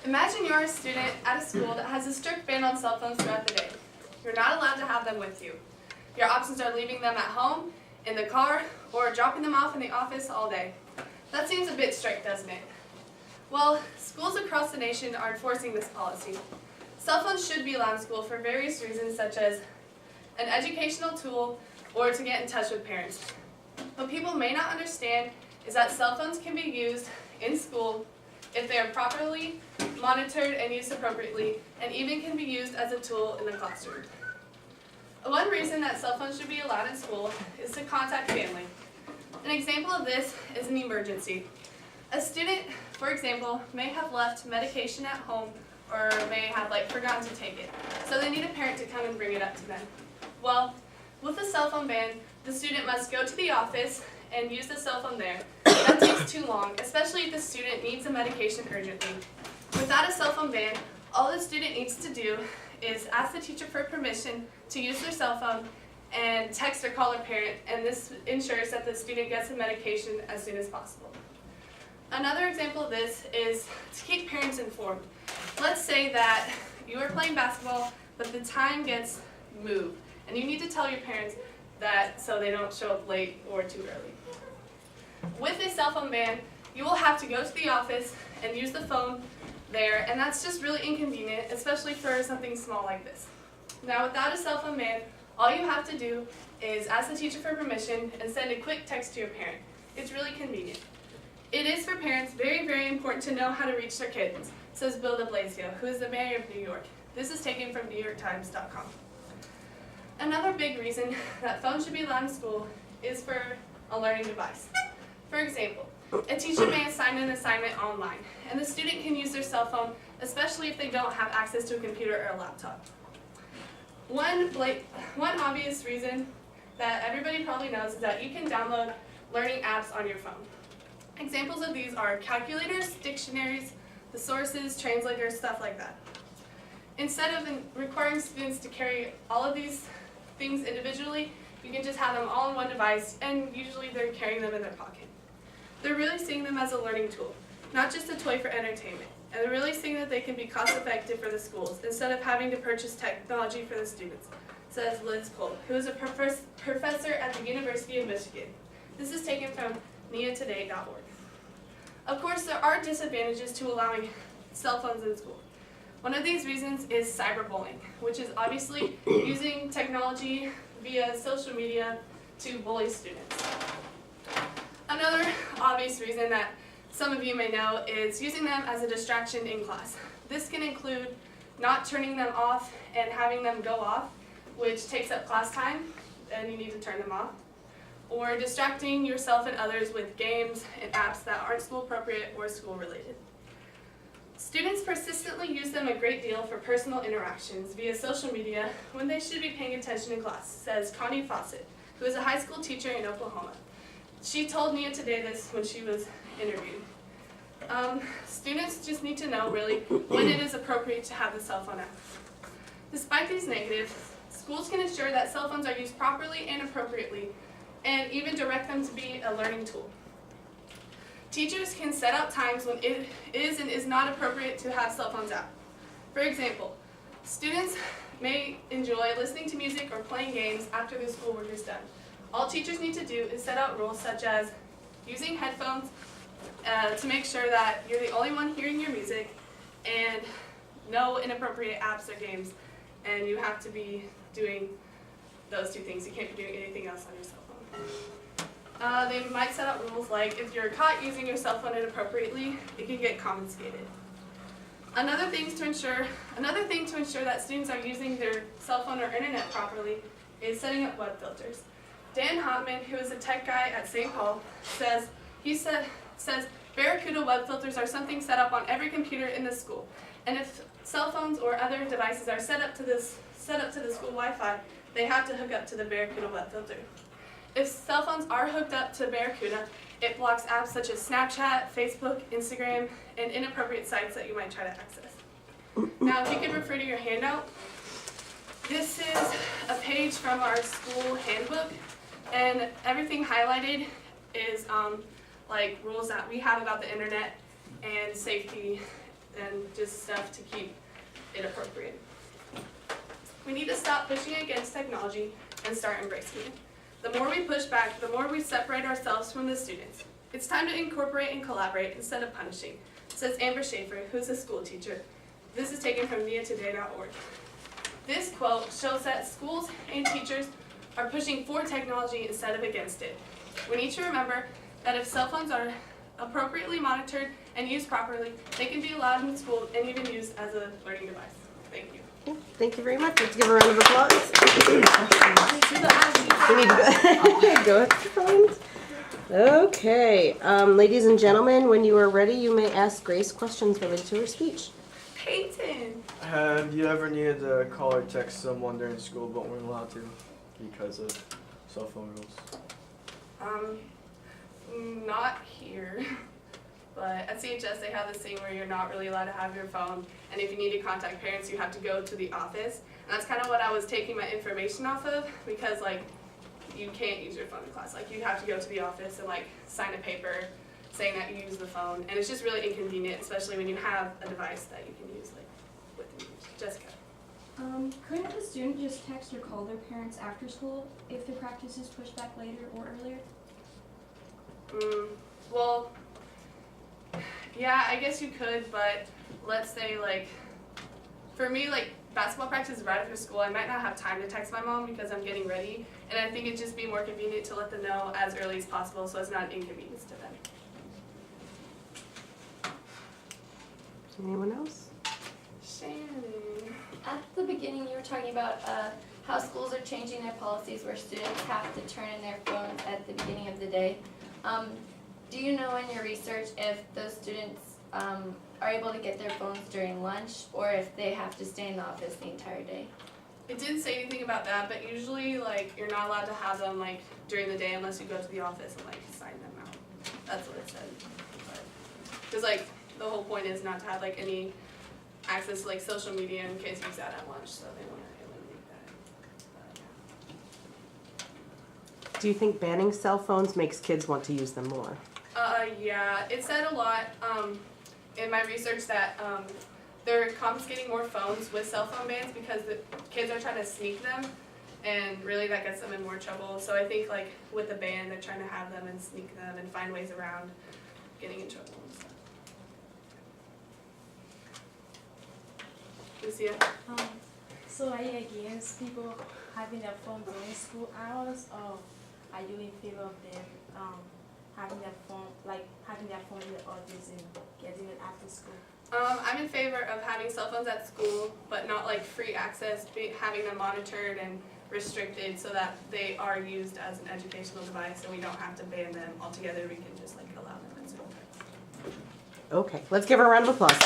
Imagine you're a student at a school that has a strict ban on cell phones throughout the day. You're not allowed to have them with you. Your options are leaving them at home, in the car, or dropping them off in the office all day. That seems a bit strict, doesn't it? Well, schools across the nation are enforcing this policy. Cell phones should be allowed in school for various reasons, such as an educational tool or to get in touch with parents. What people may not understand is that cell phones can be used in school if they are properly monitored and used appropriately, and even can be used as a tool in the classroom. One reason that cell phones should be allowed in school is to contact family. An example of this is an emergency. A student, for example, may have left medication at home or may have forgotten to take it, so they need a parent to come and bring it up to them. Well, with the cell phone ban, the student must go to the office and use the cell phone there. That takes too long, especially if the student needs a medication urgently. Without a cell phone ban, all the student needs to do is ask the teacher for permission to use their cell phone and text or call their parent, and this ensures that the student gets the medication as soon as possible. Another example of this is to keep parents informed. Let's say that you are playing basketball, but the time gets moved, and you need to tell your parents that so they don't show up late or too early. With a cell phone ban, you will have to go to the office and use the phone there, and that's just really inconvenient, especially for something small like this. Now, without a cell phone ban, all you have to do is ask the teacher for permission and send a quick text to your parent. It's really convenient. It is for parents very, very important to know how to reach their kids, says Bill de Blasio, who is the mayor of New York. This is taken from NewYorkTimes.com. Another big reason that phones should be allowed in school is for a learning device. For example, a teacher may assign an assignment online, and the student can use their cell phone, especially if they don't have access to a computer or a laptop. One obvious reason that everybody probably knows is that you can download learning apps on your phone. Examples of these are calculators, dictionaries, thesaurus, translators, stuff like that. Instead of requiring students to carry all of these things individually, you can just have them all in one device, and usually they're carrying them in their pocket. They're really seeing them as a learning tool, not just a toy for entertainment. And they're really seeing that they can be cost-effective for the schools instead of having to purchase technology for the students, says Liz Cole, who is a professor at the University of Michigan. This is taken from neatoday.org. Of course, there are disadvantages to allowing cell phones in school. One of these reasons is cyberbullying, which is obviously using technology via social media to bully students. Another obvious reason that some of you may know is using them as a distraction in class. This can include not turning them off and having them go off, which takes up class time, and you need to turn them off, or distracting yourself and others with games and apps that aren't school appropriate or school related. Students persistently use them a great deal for personal interactions via social media when they should be paying attention in class, says Connie Fawcett, who is a high school teacher in Oklahoma. She told Nia Today this when she was interviewed. Students just need to know really when it is appropriate to have the cell phone out. Despite these negatives, schools can ensure that cell phones are used properly and appropriately, and even direct them to be a learning tool. Teachers can set out times when it is and is not appropriate to have cell phones out. For example, students may enjoy listening to music or playing games after their schoolwork is done. All teachers need to do is set out rules such as using headphones to make sure that you're the only one hearing your music, and no inappropriate apps or games, and you have to be doing those two things. You can't be doing anything else on your cell phone. They might set out rules like if you're caught using your cell phone inappropriately, it can get confiscated. Another thing to ensure that students are using their cell phone or internet properly is setting up web filters. Dan Hotman, who is a tech guy at St. Paul, says Barracuda web filters are something set up on every computer in the school, and if cell phones or other devices are set up to the school Wi-Fi, they have to hook up to the Barracuda web filter. If cell phones are hooked up to Barracuda, it blocks apps such as Snapchat, Facebook, Instagram, and inappropriate sites that you might try to access. Now, if you could refer to your handout, this is a page from our school handbook, and everything highlighted is like rules that we have about the internet and safety and just stuff to keep it appropriate. We need to stop pushing against technology and start embracing it. The more we push back, the more we separate ourselves from the students. It's time to incorporate and collaborate instead of punishing, says Amber Schaefer, who's a school teacher. This is taken from niatoday.org. This quote shows that schools and teachers are pushing for technology instead of against it. We need to remember that if cell phones are appropriately monitored and used properly, they can be allowed in school and even used as a learning device. Thank you. Okay, thank you very much. Let's give a round of applause. We need to go ahead. Okay, ladies and gentlemen, when you are ready, you may ask Grace questions related to her speech. Peyton. Have you ever needed to call or text someone during school but weren't allowed to because of cell phone rules? Not here. But at CHS they have this thing where you're not really allowed to have your phone, and if you need to contact parents you have to go to the office. And that's kind of what I was taking my information off of, because like you can't use your phone in class. Like you have to go to the office and like sign a paper saying that you use the phone, and it's just really inconvenient, especially when you have a device that you can use like with you. Jessica. Couldn't the student just text or call their parents after school if the practice is pushed back later or earlier? Well, yeah, I guess you could, but let's say like, for me, like basketball practice is right after school. I might not have time to text my mom because I'm getting ready, and I think it'd just be more convenient to let them know as early as possible so it's not an inconvenience to them. Anyone else? Shannon. At the beginning, you were talking about how schools are changing their policies where students have to turn in their phones at the beginning of the day. Do you know in your research if those students are able to get their phones during lunch, or if they have to stay in the office the entire day? It didn't say anything about that, but usually like you're not allowed to have them like during the day unless you go to the office and like sign them out. That's what it said. Because like the whole point is not to have like any access to like social media, and kids use that at lunch, so they want to eliminate that. Do you think banning cell phones makes kids want to use them more? Yeah, it said a lot in my research that they're confiscating more phones with cell phone bans because the kids are trying to sneak them, and really that gets them in more trouble. So I think like with the ban, they're trying to have them and sneak them and find ways around getting in trouble and stuff. Lucia? So are you against people having their phone during school hours, or are you in favor of them having their phone in the office and getting it after school? I'm in favor of having cell phones at school, but not like free access, having them monitored and restricted so that they are used as an educational device and we don't have to ban them altogether. We can just like allow them at school. Okay, let's give her a round of applause.